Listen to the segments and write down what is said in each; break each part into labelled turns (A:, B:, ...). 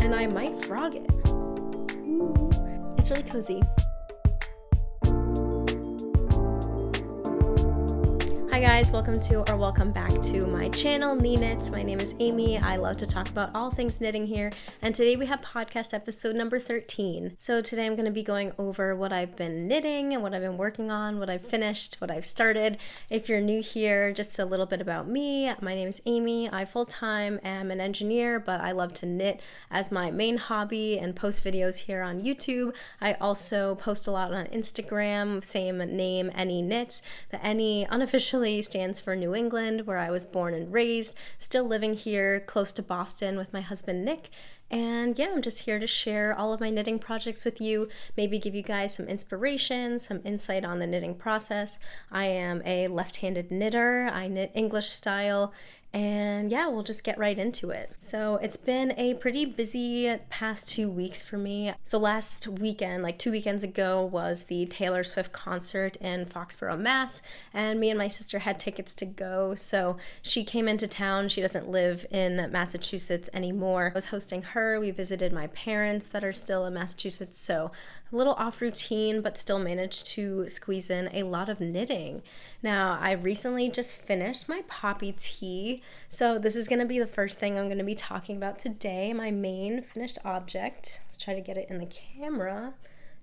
A: and I might frog it. Ooh, it's really cozy. Hi guys, welcome back to my channel, Knee Knits. My name is Amy. I love to talk about all things knitting here, and today we have podcast episode number 13. So today I'm going to be going over what I've been knitting and what I've been working on, what I've finished, what I've started. If you're new here, just a little bit about me. My name is Amy. I full-time am an engineer, but I love to knit as my main hobby and post videos here on YouTube. I also post a lot on Instagram, same name, Any Knits. The Any unofficially stands for New England, where I was born and raised, still living here close to Boston with my husband Nick. And yeah, I'm just here to share all of my knitting projects with you, maybe give you guys some inspiration, some insight on the knitting process. I am a left-handed knitter. I knit English style. And yeah, we'll just get right into it. So it's been a pretty busy past 2 weeks for me. So last weekend, like 2 weekends ago, was the Taylor Swift concert in Foxborough, Mass. And me and my sister had tickets to go. So she came into town. She doesn't live in Massachusetts anymore. I was hosting her. We visited my parents that are still in Massachusetts. So a little off routine, but still managed to squeeze in a lot of knitting. Now, I recently just finished my poppy tee. So this is going to be the first thing I'm going to be talking about today, my main finished object. Let's try to get it in the camera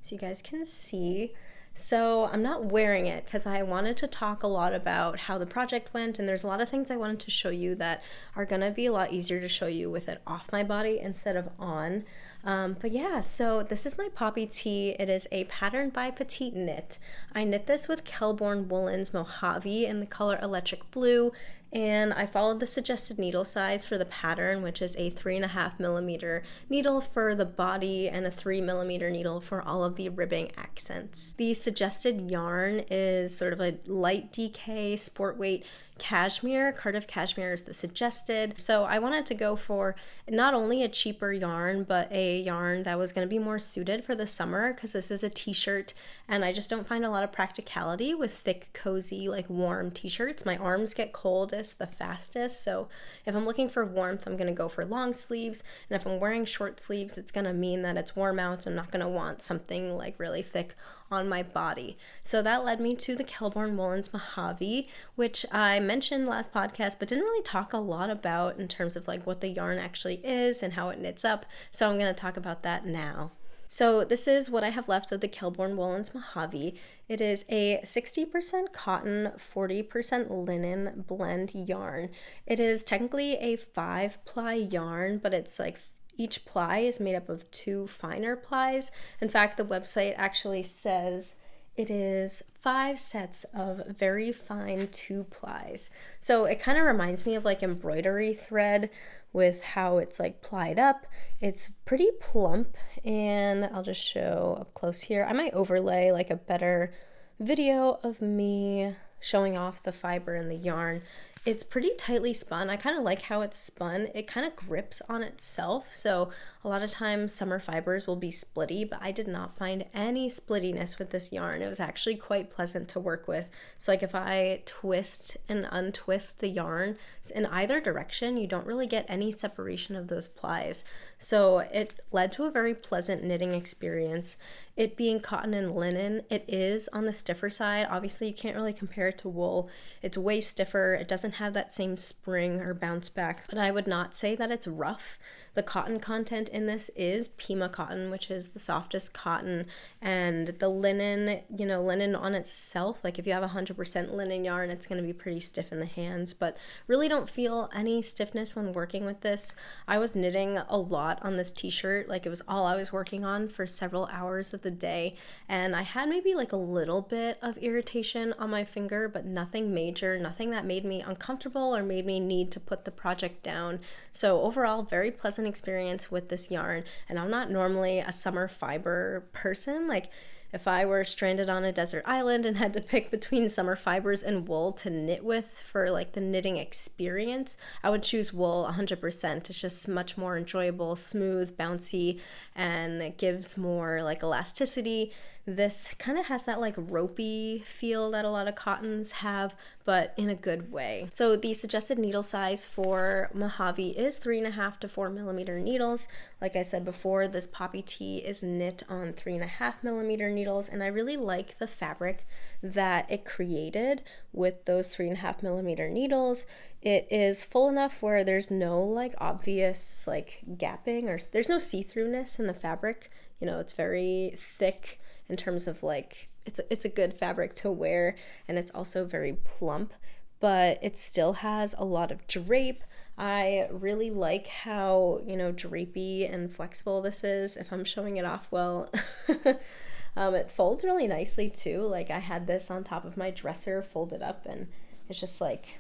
A: so you guys can see. So I'm not wearing it because I wanted to talk a lot about how the project went, and there's a lot of things I wanted to show you that are going to be a lot easier to show you with it off my body instead of on. But yeah, so this is my poppy tee. It is a pattern by Petite Knit. I knit this with Kelbourne Woolens Mojave in the color Electric Blue, and I followed the suggested needle size for the pattern, which is a 3.5mm needle for the body and a 3mm needle for all of the ribbing accents. The suggested yarn is sort of a light DK sport weight cashmere. Cardiff cashmere is the suggested. So I wanted to go for not only a cheaper yarn, but a yarn that was going to be more suited for the summer, because this is a t-shirt and I just don't find a lot of practicality with thick, cozy, like warm t-shirts. My arms get coldest the fastest. So if I'm looking for warmth, I'm going to go for long sleeves. And if I'm wearing short sleeves, it's going to mean that it's warm out. I'm not going to want something like really thick on my body. So that led me to the Kelbourne Woolens Mojave, which I mentioned last podcast, but didn't really talk a lot about in terms of like what the yarn actually is and how it knits up. So I'm going to talk about that now. So this is what I have left of the Kelbourne Woolens Mojave. It is a 60% cotton, 40% linen blend yarn. It is technically a 5-ply yarn, but it's like each ply is made up of 2 finer plies. In fact, the website actually says it is 5 sets of very fine 2 plies. So it kind of reminds me of like embroidery thread with how it's like plied up. It's pretty plump, and I'll just show up close here. I might overlay like a better video of me showing off the fiber and the yarn. It's pretty tightly spun. I kind of like how it's spun. It kind of grips on itself. So a lot of times summer fibers will be splitty, but I did not find any splittiness with this yarn. It was actually quite pleasant to work with. So like if I twist and untwist the yarn in either direction, you don't really get any separation of those plies. So it led to a very pleasant knitting experience. It being cotton and linen, it is on the stiffer side. Obviously you can't really compare it to wool. It's way stiffer. It doesn't have that same spring or bounce back, but I would not say that it's rough. The cotton content in this is Pima cotton, which is the softest cotton, and the linen, linen on itself, like if you have 100% linen yarn, it's going to be pretty stiff in the hands, but really don't feel any stiffness when working with this. I was knitting a lot on this t-shirt, like it was all I was working on for several hours of the day, and I had maybe like a little bit of irritation on my finger, but nothing major, nothing that made me uncomfortable or made me need to put the project down. So overall, very pleasant experience with this yarn. And I'm not normally a summer fiber person. Like if I were stranded on a desert island and had to pick between summer fibers and wool to knit with for like the knitting experience, I would choose wool 100%. It's just much more enjoyable, smooth, bouncy, and it gives more like elasticity. this kind of has that like ropey feel that a lot of cottons have, but in a good way. So the suggested needle size for Mojave is 3.5 to 4 millimeter needles. Like I said before, this poppy tee is knit on 3.5 millimeter needles, and I really like the fabric that it created with those 3.5 millimeter needles. It is full enough where there's no like obvious like gapping, or there's no see-throughness in the fabric. You know, it's very thick in terms of like, it's a good fabric to wear, and it's also very plump, but it still has a lot of drape. I really like how, you know, drapey and flexible this is. If I'm showing it off well, it folds really nicely too. Like I had this on top of my dresser folded up, and it's just like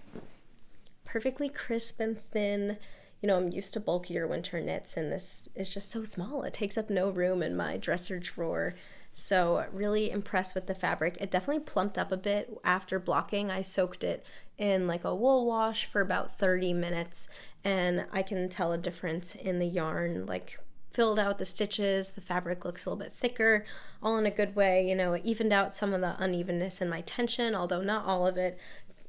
A: perfectly crisp and thin. You know, I'm used to bulkier winter knits, and this is just so small. It takes up no room in my dresser drawer. So really impressed with the fabric. It definitely plumped up a bit after blocking. I soaked it in like a wool wash for about 30 minutes, and I can tell a difference in the yarn, like filled out the stitches, the fabric looks a little bit thicker, all in a good way. You know, it evened out some of the unevenness in my tension, although not all of it.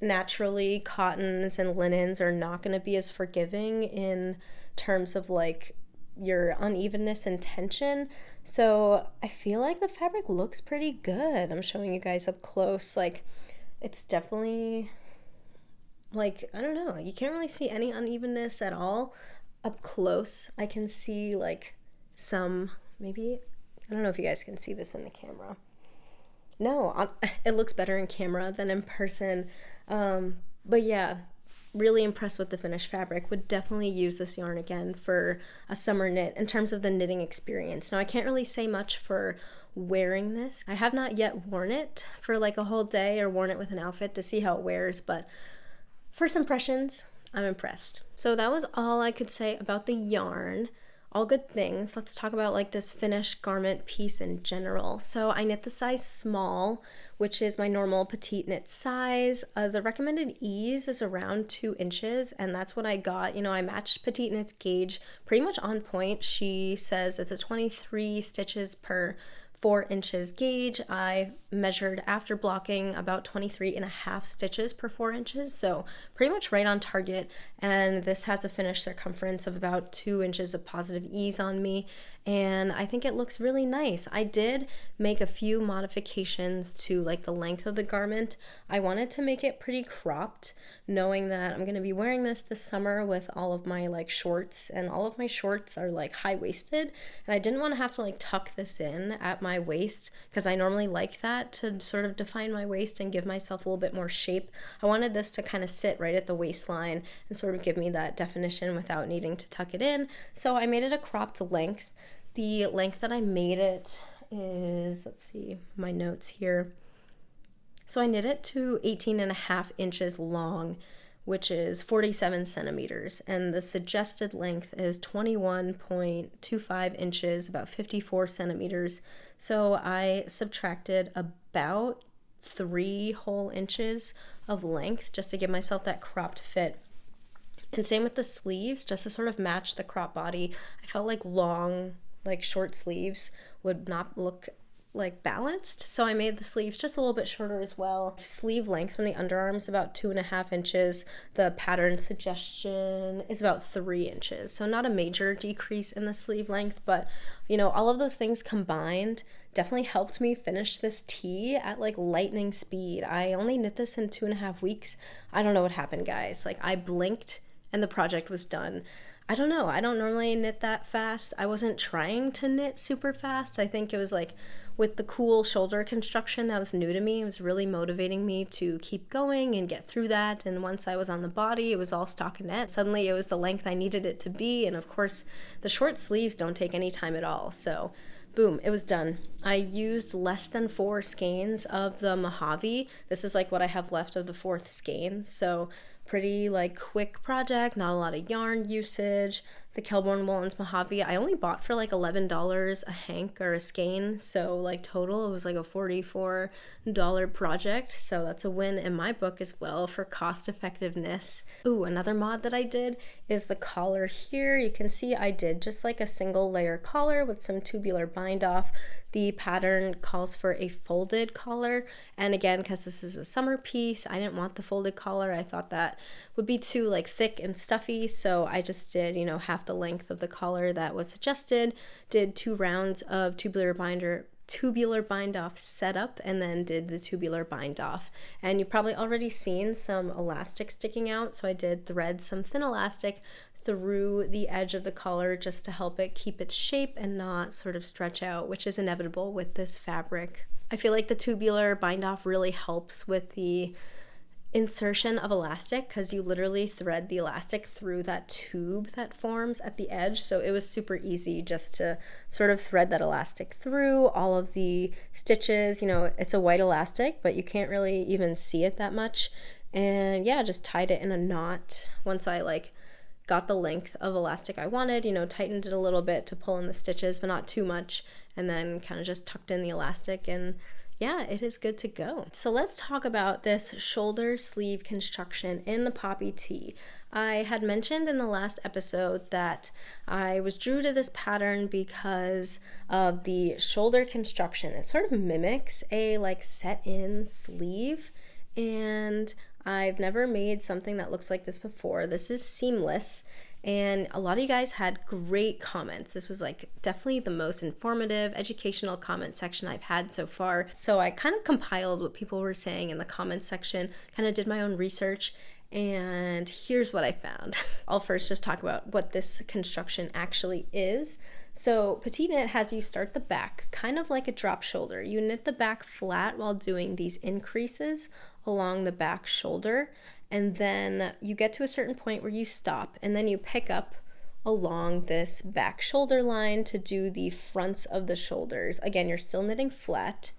A: Naturally, cottons and linens are not going to be as forgiving in terms of like your unevenness and tension. So I feel like the fabric looks pretty good. I'm showing you guys up close. Like it's definitely like, I don't know, you can't really see any unevenness at all up close. I can see like some, maybe, I don't know if you guys can see this in the camera. No, it looks better in camera than in person. But yeah, really impressed with the finished fabric. Would definitely use this yarn again for a summer knit in terms of the knitting experience. Now I can't really say much for wearing this. I have not yet worn it for like a whole day or worn it with an outfit to see how it wears, but first impressions, I'm impressed. So that was all I could say about the yarn. All good things. Let's talk about like this finished garment piece in general. So I knit the size small, which is my normal petite knit size. The recommended ease is around 2 inches, and that's what I got. You know, I matched petite knit's gauge pretty much on point. She says it's a 23 stitches per 4 inches gauge. I measured after blocking about 23.5 stitches per 4 inches, so pretty much right on target. And this has a finished circumference of about 2 inches of positive ease on me, and I think it looks really nice. I did make a few modifications to like the length of the garment. I wanted to make it pretty cropped, knowing that I'm going to be wearing this summer with all of my like shorts, and all of my shorts are like high-waisted, and I didn't want to have to like tuck this in at my waist, because I normally like that to sort of define my waist and give myself a little bit more shape. I wanted this to kind of sit right at the waistline and sort of give me that definition without needing to tuck it in. So I made it a cropped length. The length that I made it is, let's see, my notes here. So I knit it to 18.5 inches long, which is 47 centimeters, and the suggested length is 21.25 inches, about 54 centimeters. So I subtracted about 3 whole inches of length just to give myself that cropped fit. And same with the sleeves, just to sort of match the crop body. I felt like long, like short sleeves would not look like balanced, so I made the sleeves just a little bit shorter as well. Sleeve length from the underarms about 2.5 inches. The pattern suggestion is about 3 inches, so not a major decrease in the sleeve length, but you know, all of those things combined definitely helped me finish this tee at like lightning speed. I only knit this in 2.5 weeks. I don't know what happened, guys. Like I blinked and the project was done. I don't know. I don't normally knit that fast. I wasn't trying to knit super fast. I think it was like with the cool shoulder construction that was new to me. It was really motivating me to keep going and get through that. And once I was on the body, it was all stockinette. Suddenly it was the length I needed it to be. And of course, the short sleeves don't take any time at all. So boom, it was done. I used less than 4 skeins of the Mojave. This is like what I have left of the 4th skein. So pretty like quick project, not a lot of yarn usage. the Kelbourne Woolens Mojave, I only bought for like $11 a hank or a skein. So like total, it was like a $44 project. So that's a win in my book as well for cost effectiveness. Ooh, another mod that I did is the collar here. You can see I did just like a single layer collar with some tubular bind off. The pattern calls for a folded collar, and again, because this is a summer piece, I didn't want the folded collar. I thought that would be too like thick and stuffy, so I just did, you know, half the length of the collar that was suggested, did 2 rounds of tubular bind off setup, and then did the tubular bind off. And you've probably already seen some elastic sticking out, so I did thread some thin elastic through the edge of the collar just to help it keep its shape and not sort of stretch out, which is inevitable with this fabric. I feel like the tubular bind off really helps with the insertion of elastic, because you literally thread the elastic through that tube that forms at the edge. So it was super easy just to sort of thread that elastic through all of the stitches. You know, it's a white elastic, but you can't really even see it that much. And yeah, just tied it in a knot once I like got the length of elastic I wanted, you know, tightened it a little bit to pull in the stitches, but not too much, and then kind of just tucked in the elastic, and yeah, it is good to go. So let's talk about this shoulder sleeve construction in the poppy tee. I had mentioned in the last episode that I was drew to this pattern because of the shoulder construction. It sort of mimics a like set-in sleeve, and I've never made something that looks like this before. This is seamless, and a lot of you guys had great comments. This was like definitely the most informative, educational comment section I've had so far. So I kind of compiled what people were saying in the comment section, kind of did my own research, and here's what I found. I'll first just talk about what this construction actually is. So petite knit has you start the back kind of like a drop shoulder. You knit the back flat while doing these increases along the back shoulder, and then you get to a certain point where you stop, and then you pick up along this back shoulder line to do the fronts of the shoulders. Again, you're still knitting flat,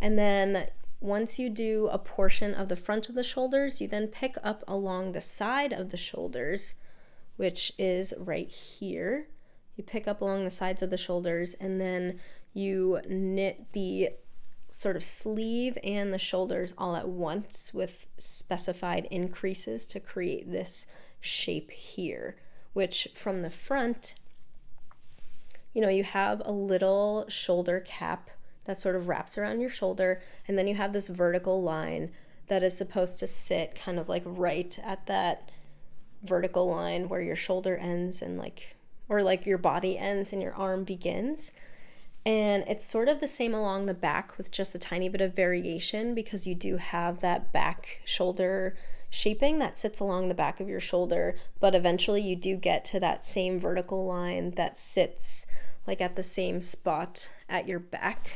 A: and then once you do a portion of the front of the shoulders, you then pick up along the side of the shoulders, which is right here. You pick up along the sides of the shoulders, and then you knit the sort of sleeve and the shoulders all at once with specified increases to create this shape here, which from the front, you know, you have a little shoulder cap that sort of wraps around your shoulder, and then you have this vertical line that is supposed to sit kind of like right at that vertical line where your shoulder ends and like, or like your body ends and your arm begins. And it's sort of the same along the back with just a tiny bit of variation, because you do have that back shoulder shaping that sits along the back of your shoulder, but eventually you do get to that same vertical line that sits like at the same spot at your back,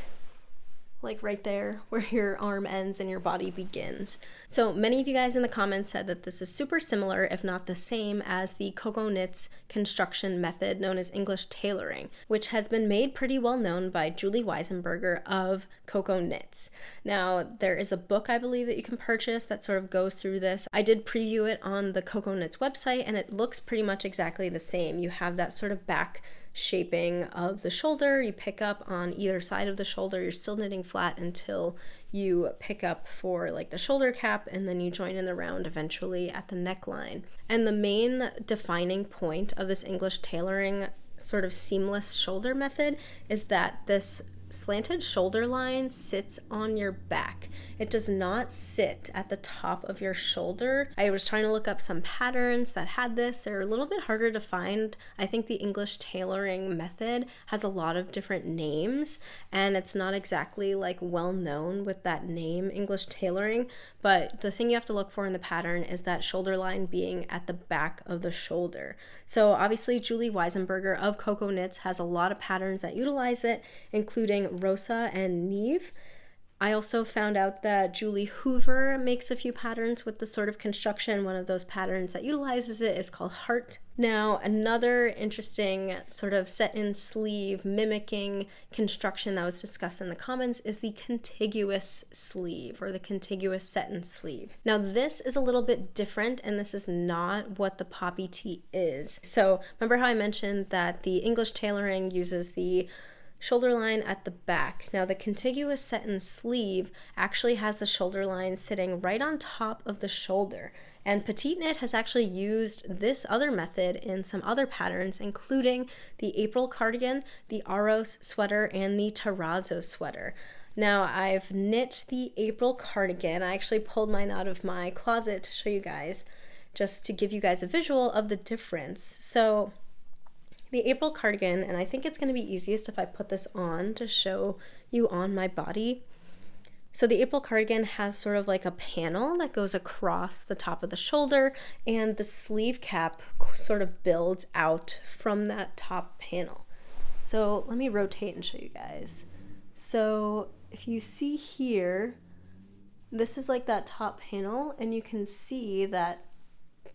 A: like right there where your arm ends and your body begins. So many of you guys in the comments said that this is super similar, if not the same, as the Coco Knits construction method known as English tailoring, which has been made pretty well known by Julie Weisenberger of Coco Knits. Now, there is a book I believe that you can purchase that sort of goes through this. I did preview it on the Coco Knits website, and it looks pretty much exactly the same. You have that sort of back shaping of the shoulder. You pick up on either side of the shoulder. You're still knitting flat until you pick up for like the shoulder cap, and then you join in the round eventually at the neckline. And the main defining point of this English tailoring sort of seamless shoulder method is that this slanted shoulder line sits on your back. It does not sit at the top of your shoulder. I was trying to look up some patterns that had this. They're a little bit harder to find. I think the English tailoring method has a lot of different names, and it's not exactly like well known with that name, English tailoring, but the thing you have to look for in the pattern is that shoulder line being at the back of the shoulder. So obviously Julie Weisenberger of Coco Knits has a lot of patterns that utilize it, including Rosa and Neve. I also found out that Julie Hoover makes a few patterns with the sort of construction. One of those patterns that utilizes it is called Heart. Now, another interesting sort of set-in sleeve mimicking construction that was discussed in the comments is the contiguous sleeve, or the contiguous set-in sleeve. Now, this is a little bit different, and this is not what the poppy tee is. So remember how I mentioned that the English tailoring uses the shoulder line at the back. Now, the contiguous set-in sleeve actually has the shoulder line sitting right on top of the shoulder. And Petite Knit has actually used this other method in some other patterns, including the April cardigan, the Aros sweater, and the Terrazzo sweater. Now, I've knit the April cardigan. I actually pulled mine out of my closet to show you guys, just to give you guys a visual of the difference. So the April cardigan, and I think it's going to be easiest if I put this on to show you on my body. So the April cardigan has sort of like a panel that goes across the top of the shoulder, and the sleeve cap sort of builds out from that top panel. So let me rotate and show you guys. So if you see here, this is like that top panel, and you can see that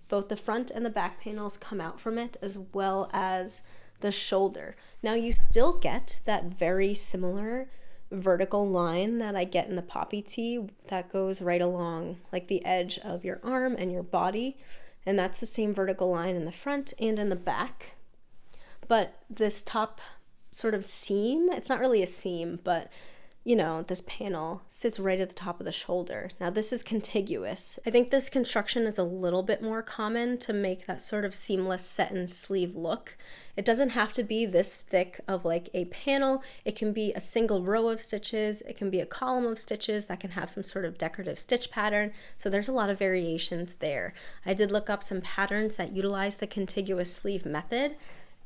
A: both the front and the back panels come out from it, as well as the shoulder. Now you still get that very similar vertical line that I get in the poppy tee that goes right along like the edge of your arm and your body, and that's the same vertical line in the front and in the back. But this top sort of seam, it's not really a seam, but you know, this panel sits right at the top of the shoulder. Now this is contiguous. I think this construction is a little bit more common to make that sort of seamless set-in sleeve look. It doesn't have to be this thick of like a panel. It can be a single row of stitches. It can be a column of stitches that can have some sort of decorative stitch pattern. So there's a lot of variations there. I did look up some patterns that utilize the contiguous sleeve method,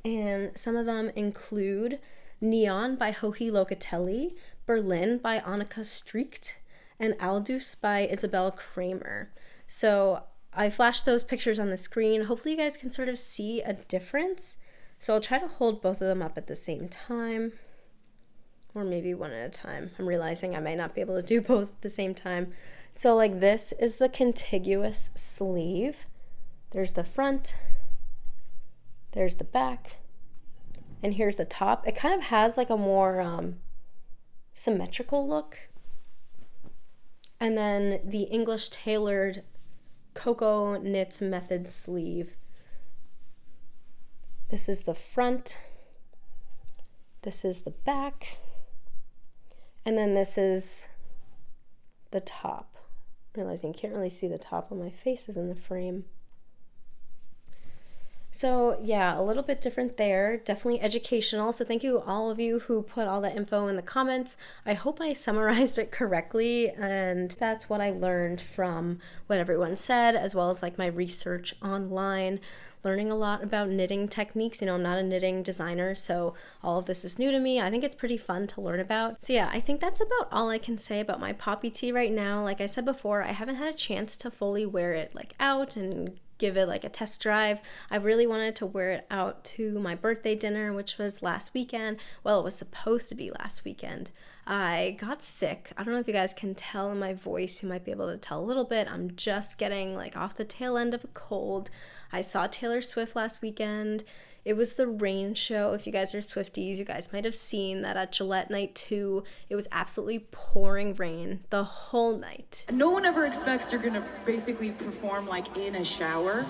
A: and some of them include Neon by Joji Locatelli, Berlin by Annika Streaked, and Aldous by Isabel Kramer. So I flashed those pictures on the screen. Hopefully you guys can sort of see a difference. So I'll try to hold both of them up at the same time, or maybe one at a time. I'm realizing I might not be able to do both at the same time. So like this is the contiguous sleeve. There's the front, there's the back, and here's the top. It kind of has like a more symmetrical look. And then the English tailored Coco Knits method sleeve. This is the front, this is the back, and then this is the top. Realizing you can't really see the top of my face is in the frame. So yeah, a little bit different there, definitely educational. So thank you all of you who put all that info in the comments. I hope I summarized it correctly, and that's what I learned from what everyone said, as well as like my research online, learning a lot about knitting techniques. You know, I'm not a knitting designer, so all of this is new to me. I think it's pretty fun to learn about. So yeah, I think that's about all I can say about my poppy tee right now. Like I said before, I haven't had a chance to fully wear it like out and give it like a test drive. I really wanted to wear it out to my birthday dinner, which was last weekend. Well, it was supposed to be last weekend. I got sick. I don't know if you guys can tell in my voice. You might be able to tell a little bit. I'm just getting like off the tail end of a cold. I saw Taylor Swift last weekend. It was the rain show. If you guys are Swifties, you guys might have seen that at Gillette Night 2, it was absolutely pouring rain the whole night.
B: No one ever expects you're gonna basically perform like in a shower.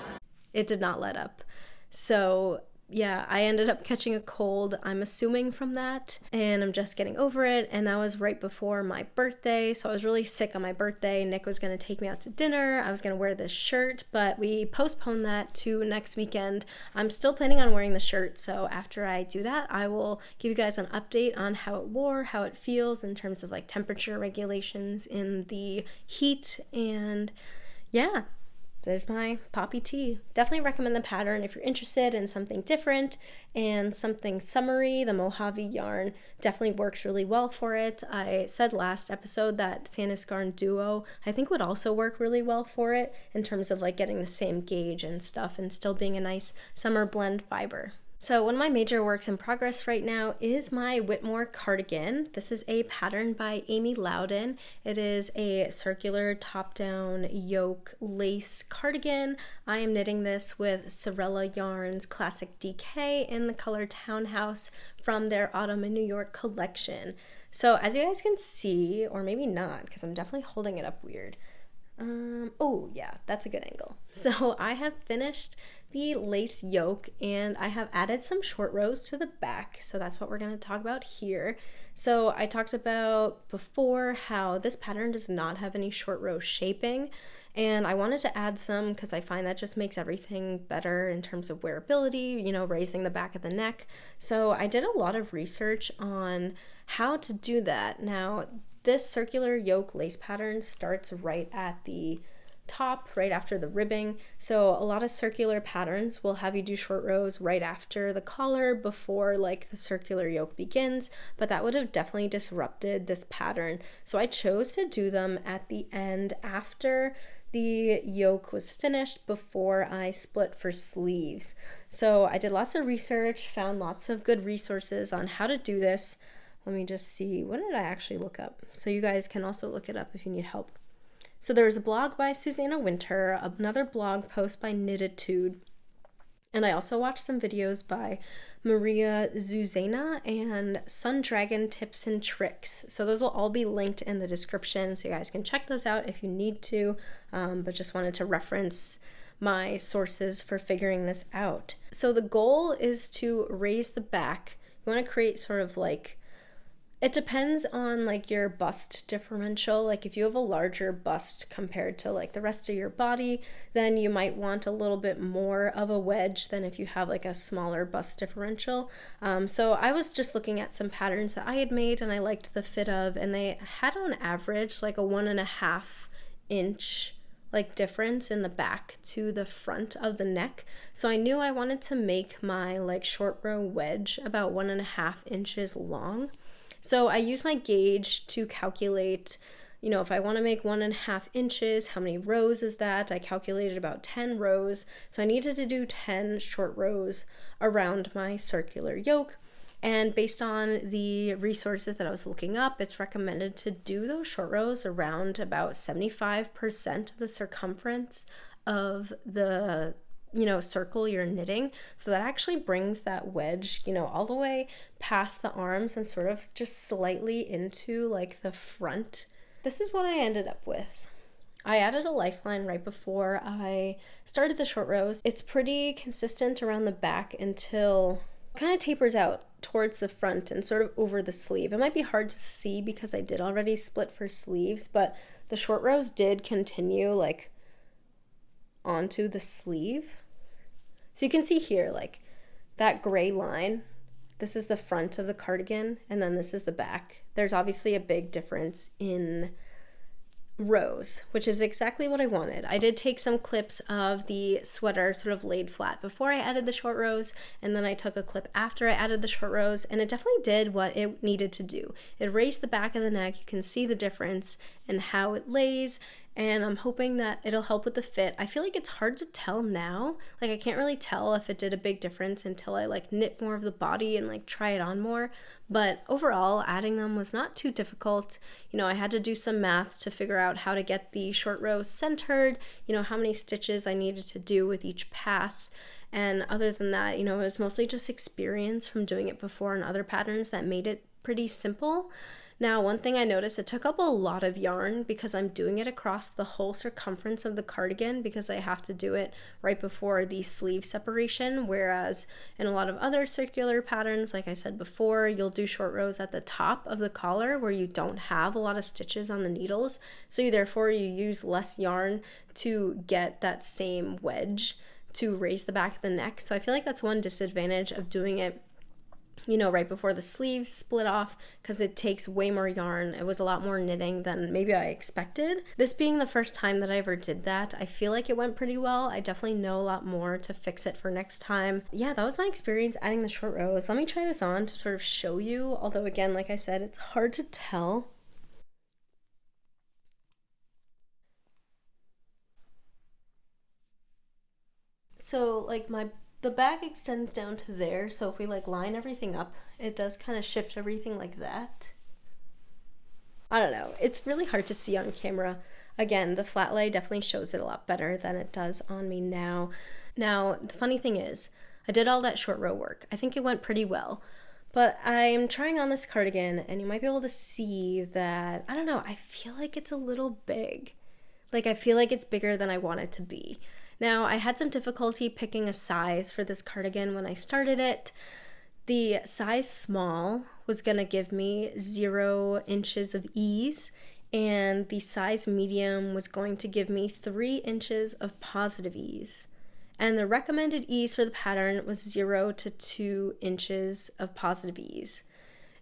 A: It did not let up. So yeah, I ended up catching a cold, I'm assuming, from that, and I'm just getting over it. And that was right before my birthday, so I was really sick on my birthday. Nick was going to take me out to dinner. I was going to wear this shirt, but we postponed that to next weekend. I'm still planning on wearing the shirt, so after I do that, I will give you guys an update on how it wore, how it feels in terms of like temperature regulations in the heat, and yeah. There's my poppy tee. Definitely recommend the pattern if you're interested in something different and something summery. The Mojave yarn definitely works really well for it. I said last episode that Sanis Garn Duo I think would also work really well for it in terms of like getting the same gauge and stuff and still being a nice summer blend fiber. So one of my major works in progress right now is my Whitmoor Cardigan. This is a pattern by Amy Loudon. It is a circular top-down yoke lace cardigan. I am knitting this with Sorella Yarns Classic DK in the color Townhouse from their Autumn in New York collection. So as you guys can see, or maybe not, because I'm definitely holding it up weird. Oh yeah, that's a good angle. So I have finished the lace yoke and I have added some short rows to the back. So that's what we're going to talk about here. So I talked about before how this pattern does not have any short row shaping, and I wanted to add some because I find that just makes everything better in terms of wearability, you know, raising the back of the neck. So I did a lot of research on how to do that. Now, this circular yoke lace pattern starts right at the top, right after the ribbing. So a lot of circular patterns will have you do short rows right after the collar before like the circular yoke begins, but that would have definitely disrupted this pattern. So I chose to do them at the end after the yoke was finished before I split for sleeves. So I did lots of research, found lots of good resources on how to do this. Let me just see, what did I actually look up? So you guys can also look it up if you need help. So there's a blog by Susanna Winter, another blog post by Knititude, and I also watched some videos by Maria Zuzana and Sun Dragon Tips and Tricks. So those will all be linked in the description, so you guys can check those out if you need to, but just wanted to reference my sources for figuring this out. So the goal is to raise the back. You want to create sort of like, it depends on like your bust differential. Like if you have a larger bust compared to like the rest of your body, then you might want a little bit more of a wedge than if you have like a smaller bust differential. So I was just looking at some patterns that I had made and I liked the fit of, and they had on average like a 1.5 inch like difference in the back to the front of the neck. So I knew I wanted to make my like short row wedge about 1.5 inches long. So I use my gauge to calculate, you know, if I want to make 1.5 inches, how many rows is that? I calculated about 10 rows. So I needed to do 10 short rows around my circular yoke. And based on the resources that I was looking up, it's recommended to do those short rows around about 75% of the circumference of the circle you're knitting. So that actually brings that wedge, all the way past the arms and sort of just slightly into like the front. This is what I ended up with. I added a lifeline right before I started the short rows. It's pretty consistent around the back until it kind of tapers out towards the front and sort of over the sleeve. It might be hard to see because I did already split for sleeves, but the short rows did continue like onto the sleeve. So you can see here, like that gray line, this is the front of the cardigan, and then this is the back. There's obviously a big difference in rows, which is exactly what I wanted. I did take some clips of the sweater sort of laid flat before I added the short rows, and then I took a clip after I added the short rows, and it definitely did what it needed to do. It raised the back of the neck. You can see the difference in how it lays, and I'm hoping that it'll help with the fit. I feel like it's hard to tell now. Like I can't really tell if it did a big difference until I like knit more of the body and like try it on more. But overall, adding them was not too difficult. I had to do some math to figure out how to get the short rows centered, how many stitches I needed to do with each pass. And other than that, it was mostly just experience from doing it before in other patterns that made it pretty simple. Now, one thing I noticed, it took up a lot of yarn because I'm doing it across the whole circumference of the cardigan because I have to do it right before the sleeve separation, whereas in a lot of other circular patterns, like I said before, you'll do short rows at the top of the collar where you don't have a lot of stitches on the needles, so therefore you use less yarn to get that same wedge to raise the back of the neck. So I feel like that's one disadvantage of doing it right before the sleeves split off, because it takes way more yarn. It was a lot more knitting than maybe I expected. This being the first time that I ever did that, I feel like it went pretty well. I definitely know a lot more to fix it for next time. Yeah, that was my experience adding the short rows. Let me try this on to sort of show you, although again, like I said, it's hard to tell. So like the back extends down to there, so if we like line everything up, it does kind of shift everything like that. I don't know, it's really hard to see on camera. Again, the flat lay definitely shows it a lot better than it does on me now. Now, the funny thing is, I did all that short row work. I think it went pretty well, but I'm trying on this cardigan and you might be able to see that, I don't know, I feel like it's a little big. Like, I feel like it's bigger than I want it to be. Now, I had some difficulty picking a size for this cardigan when I started it. The size small was gonna give me 0 inches of ease, and the size medium was going to give me 3 inches of positive ease. And the recommended ease for the pattern was 0 to 2 inches of positive ease.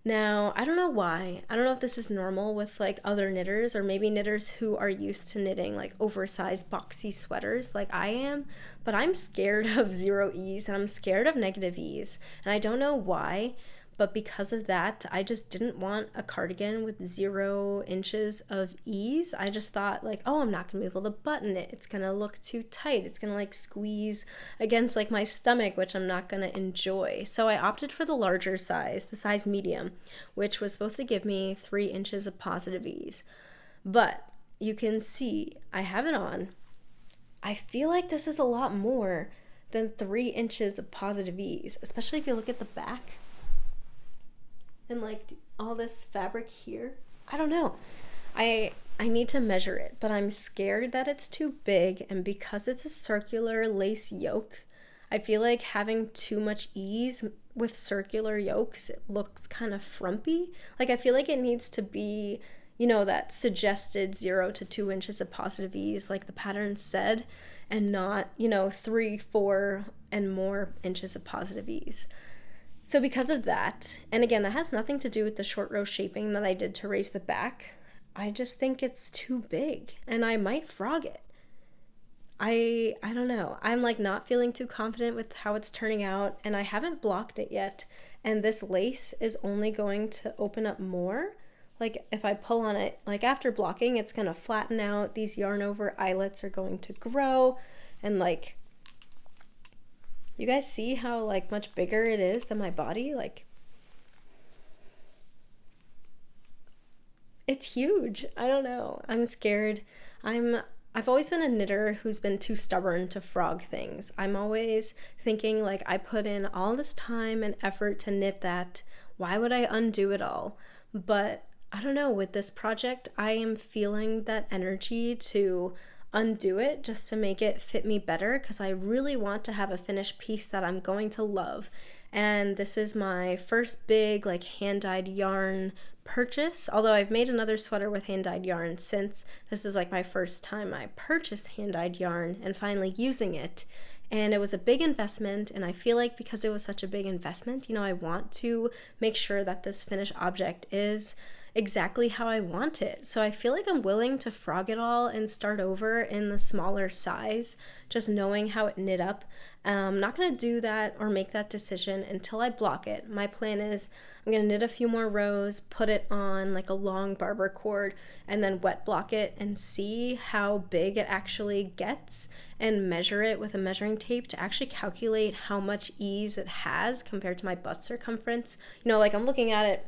A: Now, I don't know why. I don't know if this is normal with like other knitters or maybe knitters who are used to knitting like oversized boxy sweaters like I am, but I'm scared of 0 ease and I'm scared of negative ease. And I don't know why, but because of that, I just didn't want a cardigan with 0 inches of ease. I just thought like, oh, I'm not gonna be able to button it. It's gonna look too tight. It's gonna like squeeze against like my stomach, which I'm not gonna enjoy. So I opted for the larger size, the size medium, which was supposed to give me 3 inches of positive ease. But you can see I have it on. I feel like this is a lot more than 3 inches of positive ease, especially if you look at the back. And like all this fabric here, I don't know. I need to measure it, but I'm scared that it's too big, and because it's a circular lace yoke, I feel like having too much ease with circular yokes, it looks kind of frumpy. Like I feel like it needs to be, you know, that suggested 0 to 2 inches of positive ease like the pattern said, and not, you know, 3, 4 and more inches of positive ease. So because of that, and again, that has nothing to do with the short row shaping that I did to raise the back, I just think it's too big and I might frog it. I don't know. I'm like not feeling too confident with how it's turning out, and I haven't blocked it yet. And this lace is only going to open up more. Like if I pull on it, like after blocking, it's going to flatten out. These yarn over eyelets are going to grow, and like, you guys see how like much bigger it is than my body? Like, it's huge. I don't know. I'm scared. I've always been a knitter who's been too stubborn to frog things. I'm always thinking like, I put in all this time and effort to knit that. Why would I undo it all? But I don't know, with this project, I am feeling that energy to undo it just to make it fit me better, because I really want to have a finished piece that I'm going to love. And this is my first big like hand-dyed yarn purchase, although I've made another sweater with hand-dyed yarn since. This is like my first time I purchased hand-dyed yarn and finally using it. And it was a big investment, and I feel like because it was such a big investment, you know, I want to make sure that this finished object is exactly how I want it. So I feel like I'm willing to frog it all and start over in the smaller size, just knowing how it knit up. I'm not going to do that or make that decision until I block it. My plan is I'm going to knit a few more rows, put it on like a long barber cord, and then wet block it and see how big it actually gets, and measure it with a measuring tape to actually calculate how much ease it has compared to my bust circumference. You know, like I'm looking at it,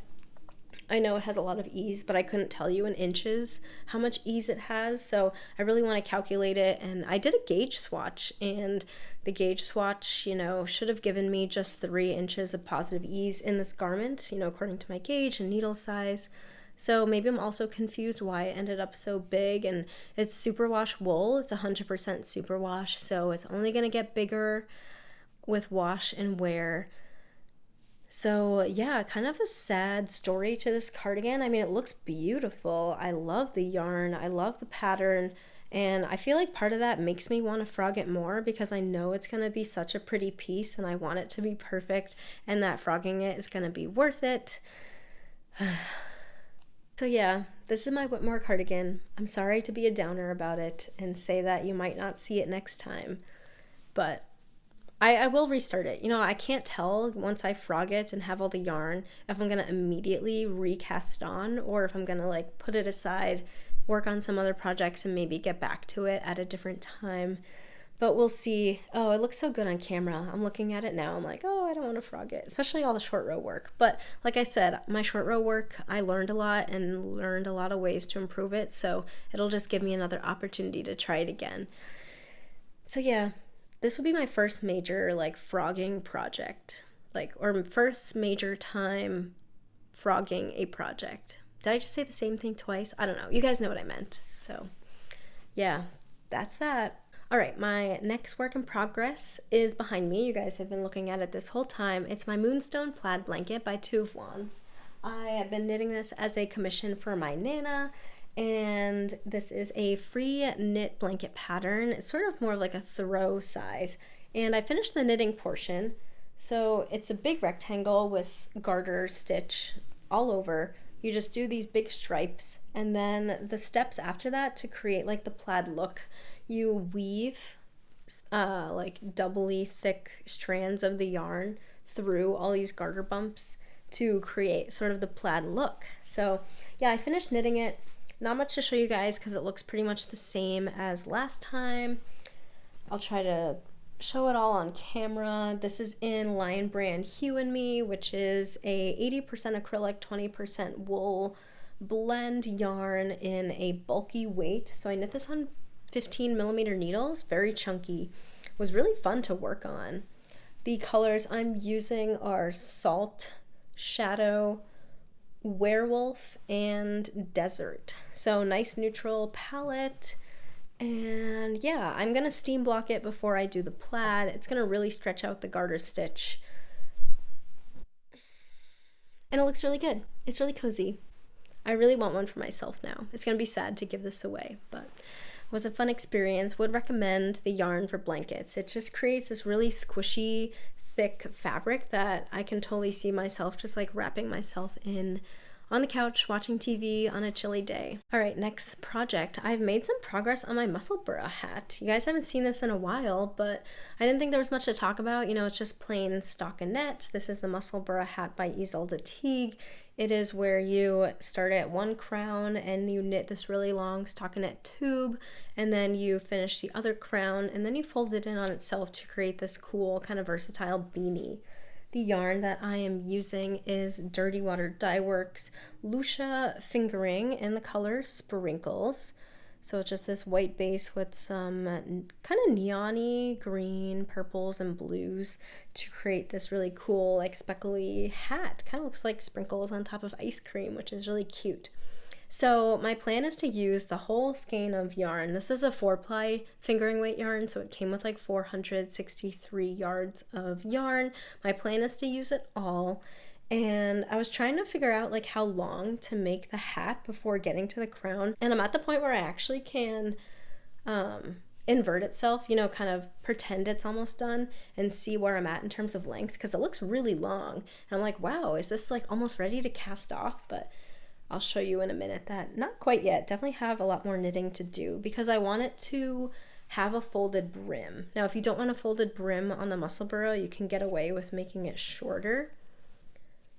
A: I know it has a lot of ease, but I couldn't tell you in inches how much ease it has. So I really want to calculate it. And I did a gauge swatch, and the gauge swatch, you know, should have given me just 3 inches of positive ease in this garment, you know, according to my gauge and needle size. So maybe I'm also confused why it ended up so big. And it's superwash wool. It's 100% superwash. So it's only going to get bigger with wash and wear. So yeah, kind of a sad story to this cardigan. I mean, it looks beautiful. I love the yarn. I love the pattern. And I feel like part of that makes me want to frog it more, because I know it's going to be such a pretty piece and I want it to be perfect, and that frogging it is going to be worth it. So yeah, this is my Whitmoor cardigan. I'm sorry to be a downer about it and say that you might not see it next time, but I will restart it. You know, I can't tell once I frog it and have all the yarn if I'm going to immediately recast it on, or if I'm going to like put it aside, work on some other projects, and maybe get back to it at a different time. But we'll see. Oh, it looks so good on camera. I'm looking at it now. I'm like, oh, I don't want to frog it, especially all the short row work. But like I said, my short row work, I learned a lot and learned a lot of ways to improve it. So it'll just give me another opportunity to try it again. So yeah, this would be my first major like frogging project, like, or first major time frogging a project. Did I just say the same thing twice? I don't know. You guys know what I meant. So yeah, that's that. All right, my next work in progress is behind me. You guys have been looking at it this whole time. It's my Moonstone plaid blanket by Two of Wands. I have been knitting this as a commission for my Nana, and this is a free knit blanket pattern. It's sort of more of like a throw size, and I finished the knitting portion. So it's a big rectangle with garter stitch all over. You just do these big stripes, and then the steps after that to create like the plaid look, you weave like doubly thick strands of the yarn through all these garter bumps to create sort of the plaid look. So yeah, I finished knitting it. Not much to show you guys because it looks pretty much the same as last time. I'll try to show it all on camera. This is in Lion Brand Hue and Me, which is a 80% acrylic, 20% wool blend yarn in a bulky weight. So I knit this on 15 millimeter needles, very chunky. It was really fun to work on. The colors I'm using are Salt, Shadow, Werewolf, and Desert. So nice neutral palette. And yeah, I'm gonna steam block it before I do the plaid. It's gonna really stretch out the garter stitch. And it looks really good. It's really cozy. I really want one for myself now. It's gonna be sad to give this away, but it was a fun experience. Would recommend the yarn for blankets. It just creates this really squishy, thick fabric that I can totally see myself just like wrapping myself in on the couch watching TV on a chilly day. All right, next project. I've made some progress on my Musselburgh hat. You guys haven't seen this in a while, but I didn't think there was much to talk about. You know, it's just plain stockinette. This is the Musselburgh Hat by Isolde Teague. It is where you start at one crown and you knit this really long stockinette tube, and then you finish the other crown, and then you fold it in on itself to create this cool kind of versatile beanie. The yarn that I am using is Dirty Water Dye Works Lucia Fingering in the color Sprinkles. So it's just this white base with some kind of neon-y green, purples, and blues to create this really cool, like speckly hat. Kind of looks like sprinkles on top of ice cream, which is really cute. So my plan is to use the whole skein of yarn. This is a 4-ply fingering weight yarn, so it came with like 463 yards of yarn. My plan is to use it all. And I was trying to figure out like how long to make the hat before getting to the crown. And I'm at the point where I actually can invert itself, you know, kind of pretend it's almost done and see where I'm at in terms of length, because it looks really long. And I'm like, wow, is this like almost ready to cast off? But I'll show you in a minute that not quite yet. Definitely have a lot more knitting to do because I want it to have a folded brim. Now, if you don't want a folded brim on the Musselburgh, you can get away with making it shorter.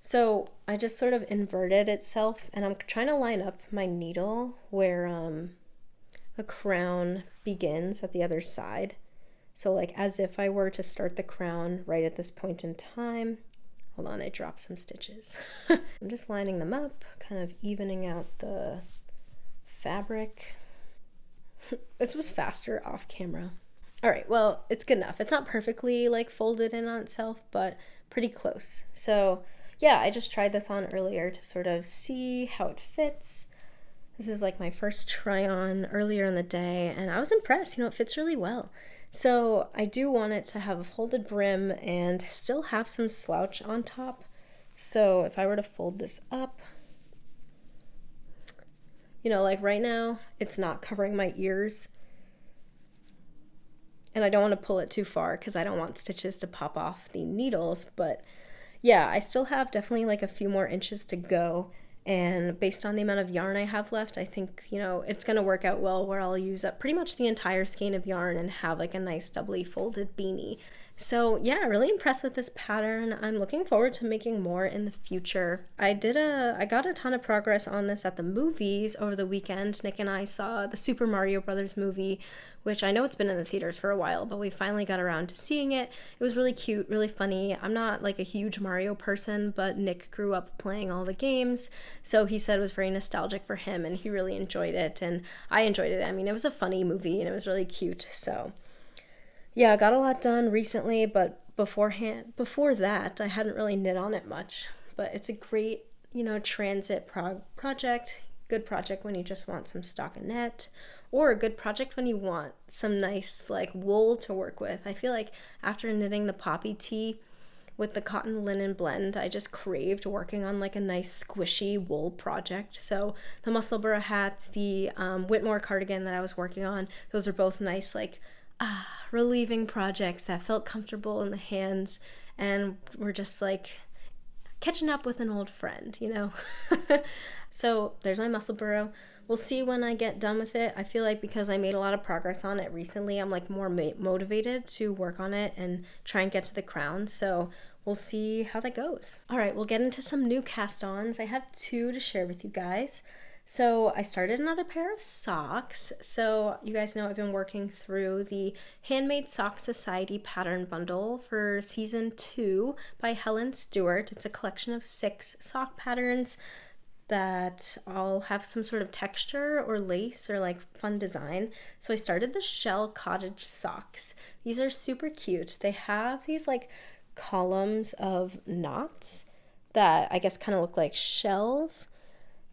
A: So I just sort of inverted itself, and I'm trying to line up my needle where the crown begins at the other side. So like as if I were to start the crown right at this point in time. Hold on, I dropped some stitches. I'm just lining them up, kind of evening out the fabric. This was faster off camera. All right, well, it's good enough. It's not perfectly like folded in on itself, but pretty close. So yeah, I just tried this on earlier to sort of see how it fits. This is like my first try on earlier in the day, and I was impressed. You know, it fits really well. So I do want it to have a folded brim and still have some slouch on top. So if I were to fold this up, you know, like right now, it's not covering my ears. And I don't want to pull it too far because I don't want stitches to pop off the needles. But yeah, I still have definitely like a few more inches to go. And based on the amount of yarn I have left, I think, you know, it's going to work out well where I'll use up pretty much the entire skein of yarn and have like a nice doubly folded beanie. So yeah, really impressed with this pattern. I'm looking forward to making more in the future. I got a ton of progress on this at the movies over the weekend. Nick and I saw the Super Mario Brothers movie, which I know it's been in the theaters for a while, but we finally got around to seeing it. It was really cute, really funny. I'm not like a huge Mario person, but Nick grew up playing all the games, so he said it was very nostalgic for him and he really enjoyed it, and I enjoyed it. I mean, it was a funny movie and it was really cute. So yeah, I got a lot done recently, but before that, I hadn't really knit on it much. But it's a great, transit project. Good project when you just want some stockinette, or a good project when you want some nice like wool to work with. I feel like after knitting the poppy tee with the cotton linen blend, I just craved working on like a nice squishy wool project. So the Musselburgh Hat, the Whitmoor cardigan that I was working on, those are both nice like relieving projects that felt comfortable in the hands and were just like catching up with an old friend, So there's my Musselburgh. We'll see when I get done with it. I feel like because I made a lot of progress on it recently, I'm like more motivated to work on it and try and get to the crown. So we'll see how that goes. All right, we'll get into some new cast-ons. I have 2 to share with you guys. So I started another pair of socks. So you guys know I've been working through the Handmade Sock Society pattern bundle for season 2 by Helen Stewart. It's a collection of 6 sock patterns that all have some sort of texture or lace or like fun design. So I started the shell cottage socks. These are super cute. They have these like columns of knots that I guess kind of look like shells.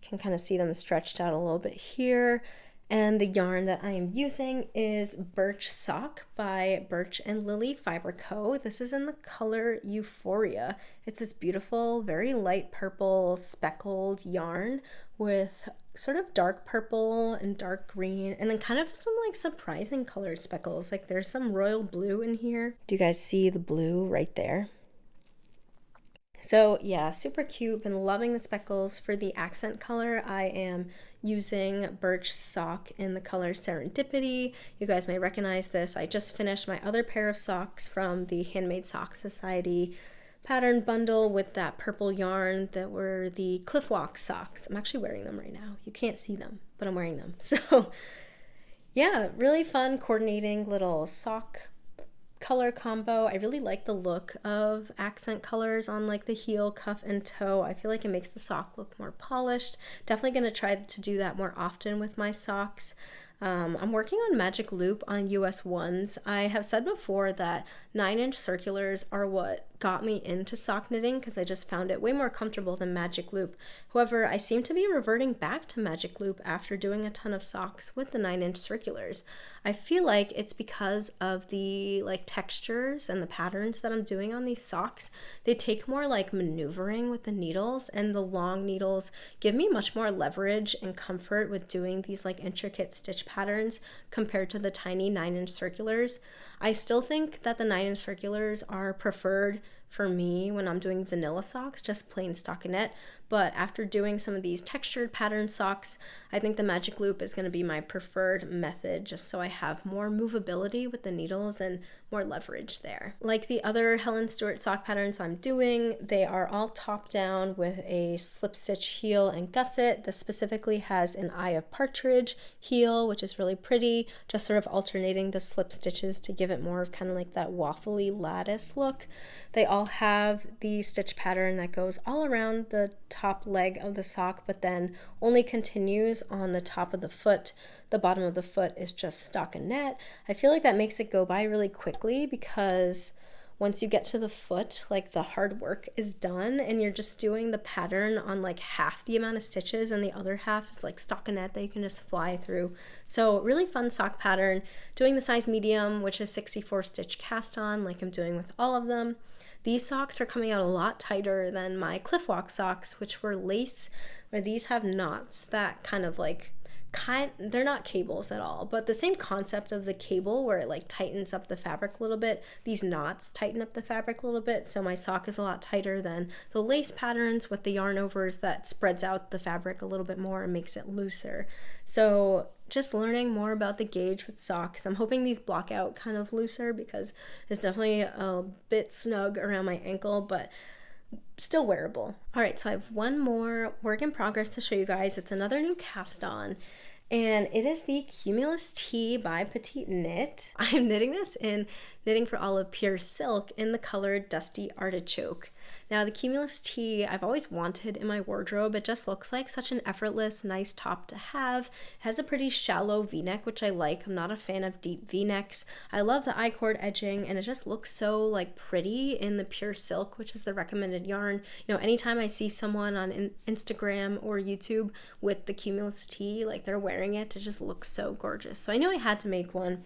A: Can kind of see them stretched out a little bit here. And the yarn that I am using is Birch Sock by Birch and Lily Fiber Co. This is in the color Euphoria. It's this beautiful, very light purple speckled yarn with sort of dark purple and dark green, and then kind of some like surprising colored speckles. Like there's some royal blue in here. Do you guys see the blue right there? So yeah, super cute. Been loving the speckles. For the accent color, I am using Birch Sock in the color Serendipity. You guys may recognize this. I just finished my other pair of socks from the Handmade Sock Society pattern bundle with that purple yarn that were the Cliff Walk socks. I'm actually wearing them right now. You can't see them, but I'm wearing them. So yeah, really fun coordinating little sock color combo. I really like the look of accent colors on like the heel, cuff, and toe. I feel like it makes the sock look more polished. Definitely going to try to do that more often with my socks. I'm working on magic loop on US 1s. I have said before that 9-inch circulars are what got me into sock knitting because I just found it way more comfortable than magic loop. However, I seem to be reverting back to magic loop after doing a ton of socks with the 9-inch circulars. I feel like it's because of the like textures and the patterns that I'm doing on these socks. They take more like maneuvering with the needles, and the long needles give me much more leverage and comfort with doing these like intricate stitch patterns compared to the tiny 9-inch circulars. I still think that the 9-inch circulars are preferred for me when I'm doing vanilla socks, just plain stockinette. But after doing some of these textured pattern socks, I think the magic loop is going to be my preferred method, just so I have more movability with the needles and more leverage there. Like the other Helen Stewart sock patterns I'm doing, they are all top down with a slip stitch heel and gusset. This specifically has an eye of partridge heel, which is really pretty, just sort of alternating the slip stitches to give it more of kind of like that waffly lattice look. They all have the stitch pattern that goes all around the top leg of the sock, but then only continues on the top of the foot. The bottom of the foot is just stockinette. I feel like that makes it go by really quickly because once you get to the foot, like the hard work is done and you're just doing the pattern on like half the amount of stitches and the other half is like stockinette that you can just fly through. So really fun sock pattern. Doing the size medium, which is 64 stitch cast on, like I'm doing with all of them. These socks are coming out a lot tighter than my Cliff Walk socks, which were lace, where these have knots that kind of like, they're not cables at all, but the same concept of the cable where it like tightens up the fabric a little bit, these knots tighten up the fabric a little bit, so my sock is a lot tighter than the lace patterns with the yarn overs that spreads out the fabric a little bit more and makes it looser. So just learning more about the gauge with socks. I'm hoping these block out kind of looser because it's definitely a bit snug around my ankle, but still wearable. All right, so I have one more work in progress to show you guys. It's another new cast on, and it is the Cumulus Tee by Petite Knit. I'm knitting this in Knitting for Olive Pure Silk in the color Dusty Artichoke. Now, the Cumulus Tee I've always wanted in my wardrobe. It just looks like such an effortless, nice top to have. It has a pretty shallow v-neck, which I like. I'm not a fan of deep v-necks. I love the I-cord edging, and it just looks so like pretty in the pure silk, which is the recommended yarn. You know, anytime I see someone on Instagram or YouTube with the Cumulus Tee, like they're wearing it, it just looks so gorgeous. So I knew I had to make one.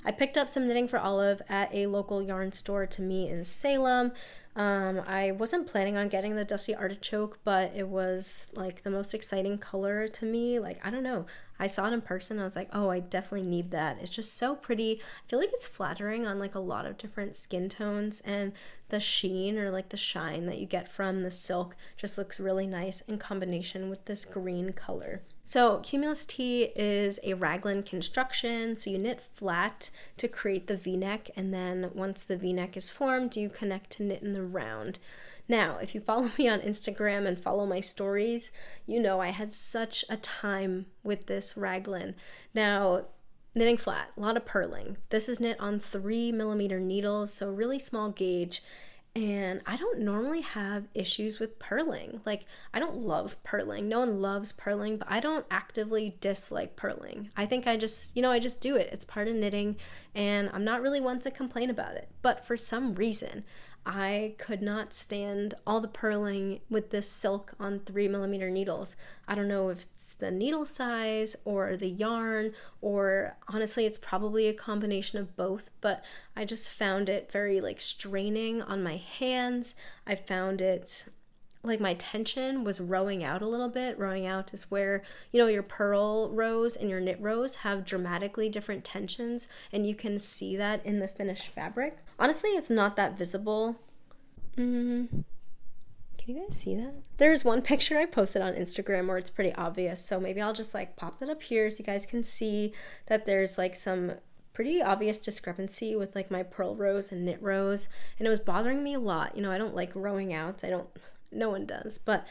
A: I picked up some Knitting for Olive at a local yarn store to me in Salem. I wasn't planning on getting the Dusty Artichoke, but it was like the most exciting color to me. Like, I don't know. I saw it in person. I was like, oh, I definitely need that. It's just so pretty. I feel like it's flattering on like a lot of different skin tones, and the sheen or like the shine that you get from the silk just looks really nice in combination with this green color. So Cumulus Tee is a raglan construction, so you knit flat to create the v-neck, and then once the v-neck is formed, you connect to knit in the round. Now, if you follow me on Instagram and follow my stories, you know I had such a time with this raglan. Now, knitting flat, a lot of purling. This is knit on 3mm needles, so really small gauge. And I don't normally have issues with purling. Like, I don't love purling. No one loves purling, but I don't actively dislike purling. I think I just do it. It's part of knitting, and I'm not really one to complain about it. But for some reason, I could not stand all the purling with this silk on 3mm needles. I don't know if it's the needle size or the yarn, or honestly it's probably a combination of both, but I just found it very like straining on my hands. I found it like my tension was rowing out a little bit. Rowing out is where, you know, your purl rows and your knit rows have dramatically different tensions, and you can see that in the finished fabric. Honestly, it's not that visible. Can you guys see that? There's one picture I posted on Instagram where it's pretty obvious, so maybe I'll just like pop that up here so you guys can see that there's like some pretty obvious discrepancy with like my purl rows and knit rows, and it was bothering me a lot. You know, I don't like rowing out. No one does, but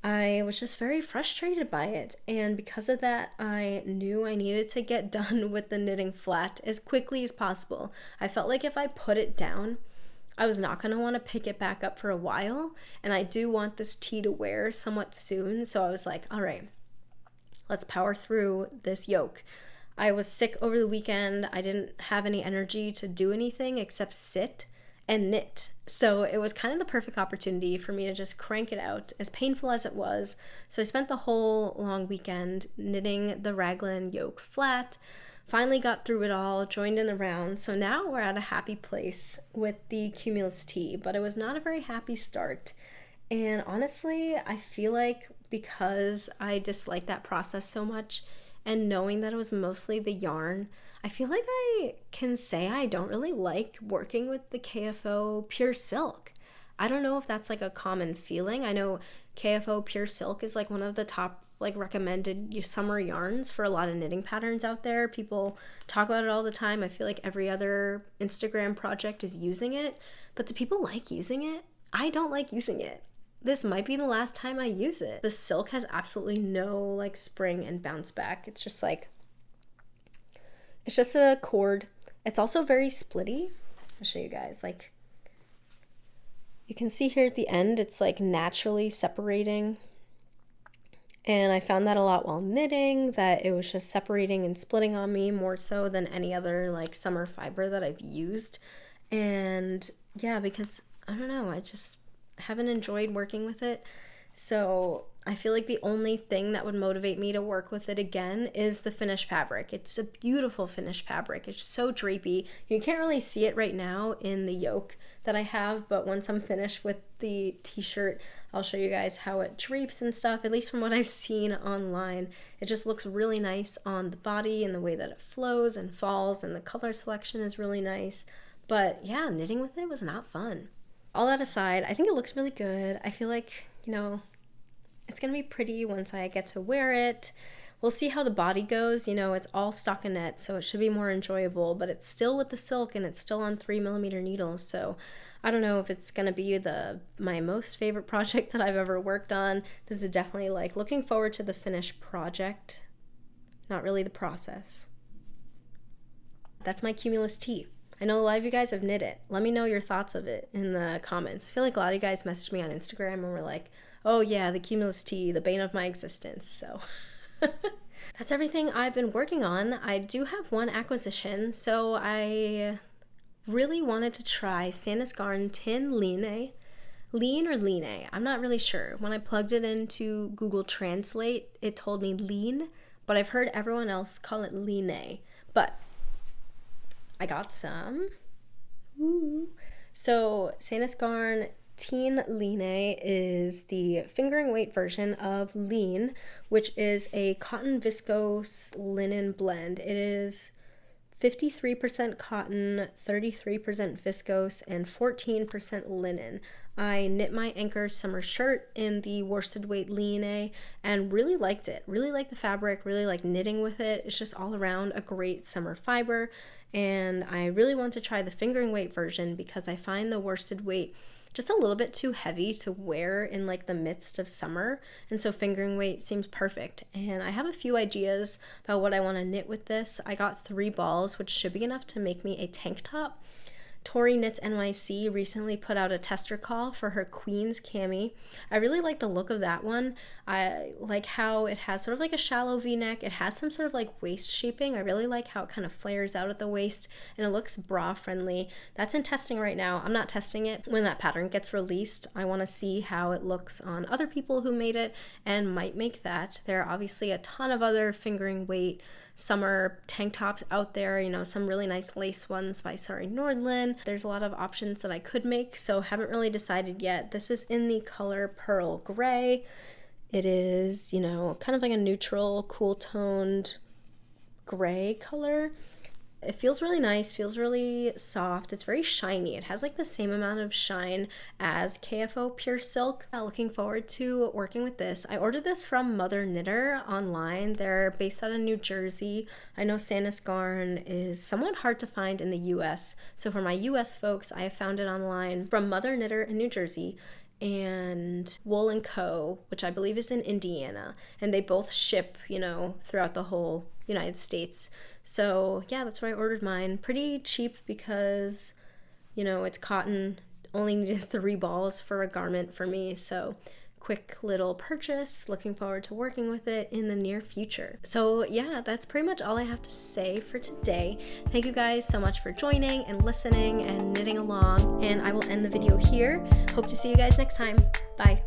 A: I was just very frustrated by it, and because of that, I knew I needed to get done with the knitting flat as quickly as possible. I felt like if I put it down, I was not going to want to pick it back up for a while, and I do want this tee to wear somewhat soon, so I was like, all right, let's power through this yoke. I was sick over the weekend. I didn't have any energy to do anything except sit and knit, so it was kind of the perfect opportunity for me to just crank it out, as painful as it was. So I spent the whole long weekend knitting the raglan yoke flat. Finally got through it all, joined in the round, so now we're at a happy place with the Cumulus Tee, but it was not a very happy start. And honestly, I feel like because I dislike that process so much, and knowing that it was mostly the yarn, I feel like I can say I don't really like working with the KFO Pure Silk. I don't know if that's like a common feeling. I know KFO Pure Silk is like one of the top like recommended summer yarns for a lot of knitting patterns out there. People talk about it all the time. I feel like every other Instagram project is using it, but do people like using it? I don't like using it. This might be the last time I use it. The silk has absolutely no like spring and bounce back. It's just like, it's just a cord. It's also very splitty. I'll show you guys. Like, you can see here at the end, it's like naturally separating. And I found that a lot while knitting, that it was just separating and splitting on me more so than any other like summer fiber that I've used. And yeah, because I don't know, I just haven't enjoyed working with it. So I feel like the only thing that would motivate me to work with it again is the finished fabric. It's a beautiful finished fabric. It's so drapey. You can't really see it right now in the yoke that I have, but once I'm finished with the t-shirt, I'll show you guys how it drapes and stuff. At least from what I've seen online, it just looks really nice on the body and the way that it flows and falls, and the color selection is really nice. But yeah, knitting with it was not fun. All that aside, I think it looks really good. I feel like, you know, it's gonna be pretty once I get to wear it. we'll see how the body goes. You know, it's all stockinette, so it should be more enjoyable, but it's still with the silk and it's still on 3mm needles, so I don't know if it's gonna be my most favorite project that I've ever worked on. This is definitely like looking forward to the finished project, not really the process. That's my Cumulus Tee. I know a lot of you guys have knit it. Let me know your thoughts of it in the comments. I feel like a lot of you guys messaged me on Instagram and were like, oh yeah, the Cumulus Tee, the bane of my existence. So that's everything I've been working on. I do have one acquisition, so I really wanted to try Santa's Garn Tin Line. Lean or Line? I'm not really sure. When I plugged it into Google Translate, it told me lean, but I've heard everyone else call it Line. But I got some. Ooh. So Santa's Garn Tin Line is the fingering weight version of Lean, which is a cotton viscose linen blend. It is 53% cotton, 33% viscose, and 14% linen. I knit my Anchor summer shirt in the worsted weight Line and really liked it. Really liked the fabric, really like knitting with it. It's just all around a great summer fiber. And I really want to try the fingering weight version because I find the worsted weight just a little bit too heavy to wear in like the midst of summer, and so fingering weight seems perfect. And I have a few ideas about what I want to knit with this. I got 3 balls, which should be enough to make me a tank top. Tori Knits NYC recently put out a tester call for her Queen's cami. I really like the look of that one. I like how it has sort of like a shallow v-neck. It has some sort of like waist shaping. I really like how it kind of flares out at the waist and it looks bra friendly. That's in testing right now. I'm not testing it. When that pattern gets released, I want to see how it looks on other people who made it and might make that. There are obviously a ton of other fingering weight summer tank tops out there, you know, some really nice lace ones by Sari Nordlund. There's a lot of options that I could make, so haven't really decided yet. This is in the color Pearl Gray. It is, you know, kind of like a neutral, cool toned gray color. It feels really nice, feels really soft. It's very shiny. It has like the same amount of shine as KFO Pure Silk. Looking forward to working with this. I ordered this from Mother Knitter online. They're based out of New Jersey. I know Santa's Garn is somewhat hard to find in the US. So for my US folks, I have found it online from Mother Knitter in New Jersey and Wool & Co., which I believe is in Indiana. And they both ship, you know, throughout the whole United States. So yeah, that's where I ordered mine. Pretty cheap because, you know, it's cotton. Only needed 3 balls for a garment for me. So quick little purchase. Looking forward to working with it in the near future. So yeah, that's pretty much all I have to say for today. Thank you guys so much for joining and listening and knitting along. And I will end the video here. Hope to see you guys next time. Bye.